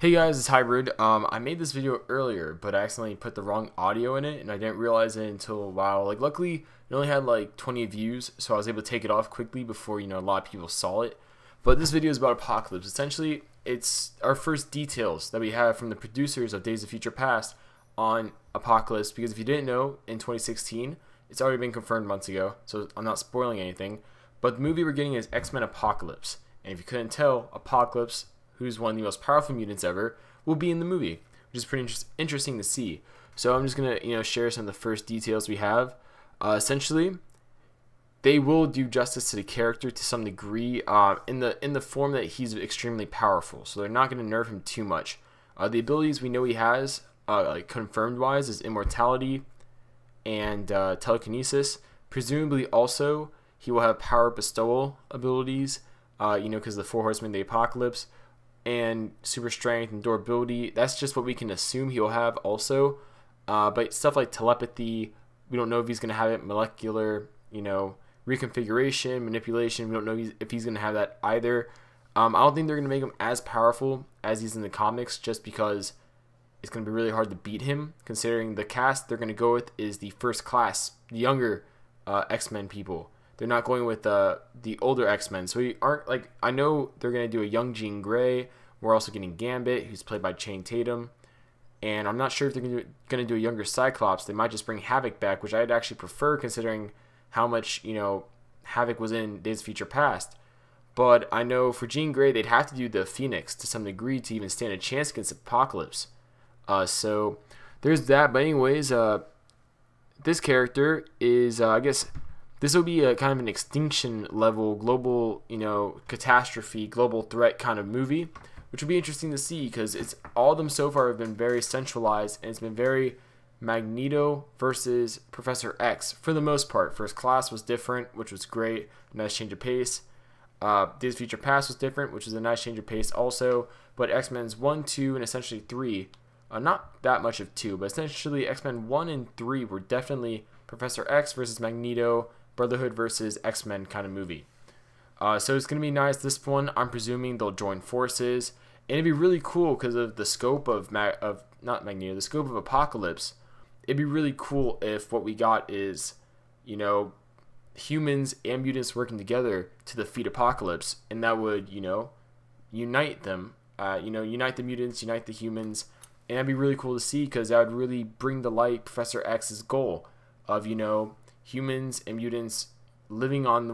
Hey guys, it's Hybrid. I made this video earlier, but I accidentally put the wrong audio in it, and I didn't realize it until a while. Luckily, it only had like 20 views, so I was able to take it off quickly before, a lot of people saw it. But this video is about Apocalypse. Essentially, it's our first details that we have from the producers of Days of Future Past on Apocalypse, because if you didn't know, in 2016, it's already been confirmed months ago, so I'm not spoiling anything. But the movie we're getting is X-Men Apocalypse. And if you couldn't tell, Apocalypse, who's one of the most powerful mutants ever, will be in the movie, which is pretty interesting to see. So I'm just gonna share some of the first details we have. Essentially, they will do justice to the character to some degree, in the form that he's extremely powerful. So they're not gonna nerf him too much. The abilities we know he has, like confirmed wise, is immortality and telekinesis. Presumably also he will have power bestowal abilities. Because the four horsemen of the apocalypse, and super strength and durability. That's just what we can assume he'll have also. But stuff like telepathy, we don't know if he's going to have it. Molecular, reconfiguration, manipulation, we don't know if he's going to have that either. I don't think they're going to make him as powerful as he's in the comics, just because it's going to be really hard to beat him, considering the cast they're going to go with is the first class, the younger X-Men people. They're not going with the older X-Men. So we aren't I know they're going to do a young Jean Grey. We're also getting Gambit, who's played by Channing Tatum. And I'm not sure if they're going to do a younger Cyclops. They might just bring Havoc back, which I'd actually prefer, considering how much, Havoc was in Days of Future Past. But I know for Jean Grey, they'd have to do the Phoenix to some degree to even stand a chance against Apocalypse. So there's that. But anyways, this character is, I guess, this will be a kind of an extinction level, global, catastrophe, global threat kind of movie, which will be interesting to see, because all of them so far have been very centralized, and it's been very Magneto versus Professor X for the most part. First Class was different, which was great, nice change of pace. Days of Future Past was different, which was a nice change of pace also. But X-Men's 1, 2, and essentially 3, not that much of 2, but essentially X-Men 1 and 3 were definitely Professor X versus Magneto, Brotherhood versus X-Men kind of movie. So it's going to be nice. This one, I'm presuming they'll join forces. And it'd be really cool because of the scope of not Magneto, the scope of Apocalypse. It'd be really cool if what we got is, humans and mutants working together to defeat Apocalypse. And that would, unite them. Unite the mutants, unite the humans. And that'd be really cool to see, because that would really bring to light Professor X's goal of, humans and mutants living on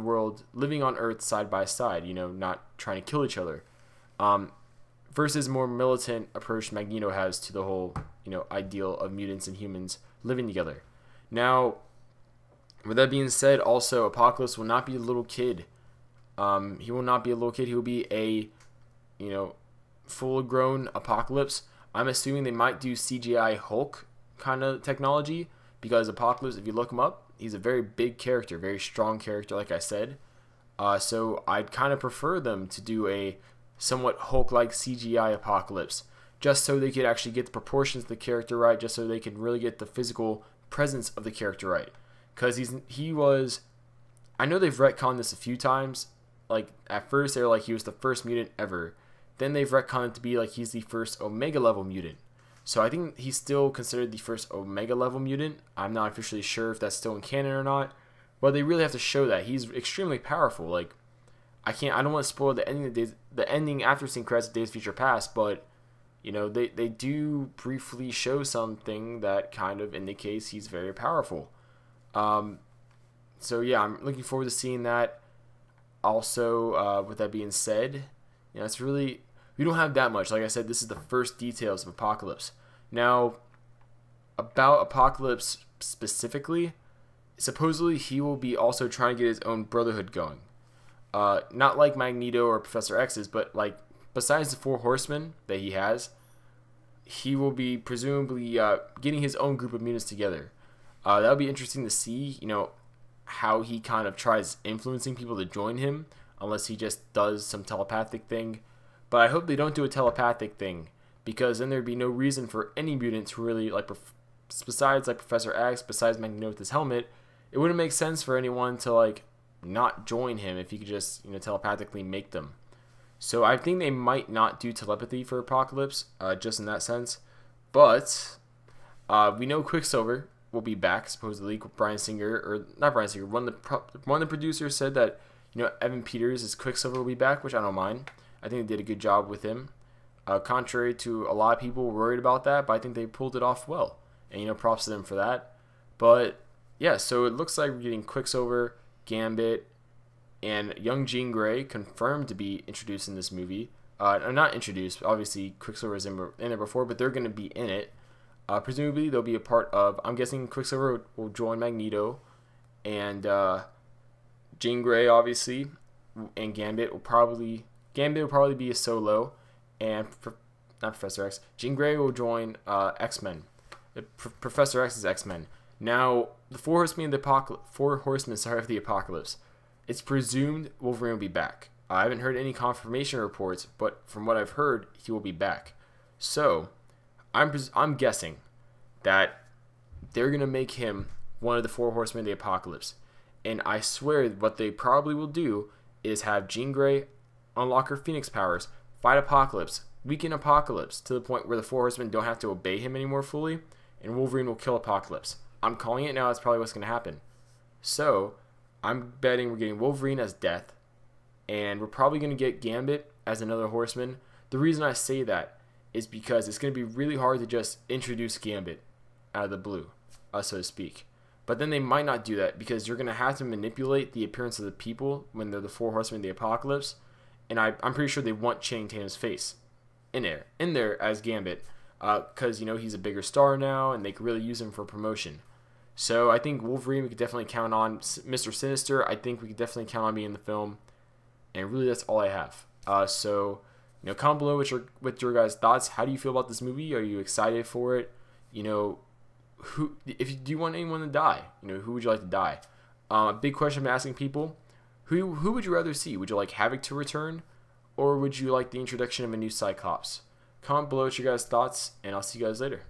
Earth side by side, not trying to kill each other, versus more militant approach Magneto has to the whole, ideal of mutants and humans living together. Now, with that being said, also Apocalypse will not be a little kid. He will not be a little kid. He will be a, full-grown Apocalypse. I'm assuming they might do CGI Hulk kind of technology, because Apocalypse, if you look him up, he's a very big character, very strong character, like I said. So I'd kind of prefer them to do a somewhat Hulk-like CGI Apocalypse, just so they could actually get the proportions of the character right, just so they can really get the physical presence of the character right. Because I know they've retconned this a few times. Like, at first they were like he was the first mutant ever. Then they've retconned it to be like he's the first Omega level mutant. So I think he's still considered the first Omega level mutant. I'm not officially sure if that's still in canon or not, but they really have to show that he's extremely powerful. I don't want to spoil the ending after seeing credits of Days of Future Past, but they do briefly show something that kind of indicates he's very powerful. So yeah, I'm looking forward to seeing that. Also, with that being said, it's really, we don't have that much. Like I said, this is the first details of Apocalypse. Now, about Apocalypse specifically, supposedly he will be also trying to get his own Brotherhood going. Not like Magneto or Professor X's, but besides the four horsemen that he has, he will be presumably getting his own group of mutants together. That would be interesting to see, how he kind of tries influencing people to join him, unless he just does some telepathic thing. But I hope they don't do a telepathic thing, because then there'd be no reason for any mutant to really, besides Professor X, besides Magneto with his helmet, it wouldn't make sense for anyone to not join him if he could just telepathically make them. So I think they might not do telepathy for Apocalypse, just in that sense. But we know Quicksilver will be back supposedly. Bryan Singer, or not Bryan Singer, one of the producers said that Evan Peters as Quicksilver will be back, which I don't mind. I think they did a good job with him. Contrary to a lot of people worried about that, but I think they pulled it off well, and props to them for that. But yeah, so it looks like we're getting Quicksilver, Gambit, and young Jean Grey confirmed to be introduced in this movie. Not introduced, obviously Quicksilver was in it before, but they're going to be in it. Presumably they'll be a part of, I'm guessing Quicksilver will join Magneto, and Jean Grey obviously, and Gambit will probably be a solo, and not Professor X. Jean Grey will join X-Men. Professor X is X-Men. Now, the Four Horsemen of the Apocalypse. It's presumed Wolverine will be back. I haven't heard any confirmation reports, but from what I've heard, he will be back. So, I'm guessing that they're going to make him one of the Four Horsemen of the Apocalypse. And I swear what they probably will do is have Jean Grey unlock her Phoenix powers, fight Apocalypse, weaken Apocalypse to the point where the Four Horsemen don't have to obey him anymore fully, and Wolverine will kill Apocalypse. I'm calling it now. That's probably what's going to happen. So, I'm betting we're getting Wolverine as Death, and we're probably going to get Gambit as another Horseman. The reason I say that is because it's going to be really hard to just introduce Gambit out of the blue, so to speak. But then they might not do that because you're going to have to manipulate the appearance of the people when they're the Four Horsemen of the Apocalypse, and I'm pretty sure they want Channing Tatum's face in there as Gambit, because he's a bigger star now, and they could really use him for promotion. So I think Wolverine we could definitely count on. Mr. Sinister, I think we could definitely count on being in the film. And really, that's all I have. So comment below with your guys' thoughts. How do you feel about this movie? Are you excited for it? Do you want anyone to die? Who would you like to die? Big question I'm asking people: Who would you rather see? Would you like Havoc to return, or would you like the introduction of a new Cyclops? Comment below with your guys' thoughts, and I'll see you guys later.